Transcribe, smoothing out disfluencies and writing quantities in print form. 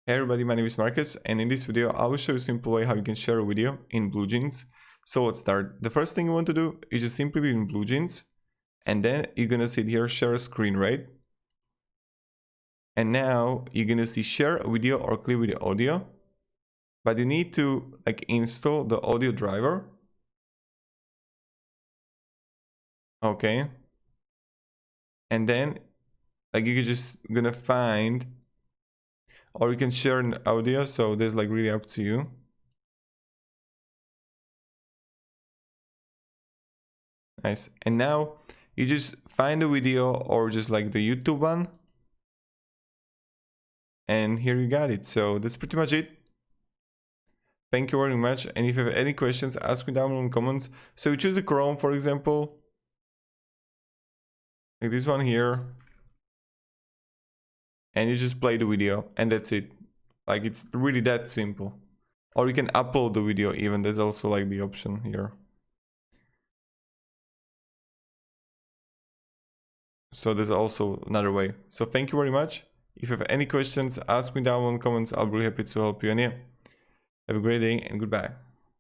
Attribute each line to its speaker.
Speaker 1: Hey everybody, my name is Marcus, and in this video I will show you a simple way how you can share a video in BlueJeans. So let's start. The first thing you want to do is just simply be in BlueJeans, and then you're gonna see here share a screen, right? And now you're gonna see share a video or clip with the audio, but you need to install the audio driver. Okay, and then you're just gonna find, or you can share an audio, so this is really up to you. Nice. And now you just find a video or just the YouTube one, and here you got it. So that's pretty much it. Thank you very much, and if you have any questions, ask me down below in the comments. So you choose a Chrome, for example, like this one here, and you just play the video, and that's it. It's really that simple. Or you can upload the video even, there's also the option here. So there's also another way. So thank you very much. If you have any questions, ask me down in the comments. I'll be happy to help you. And yeah, have a great day and goodbye.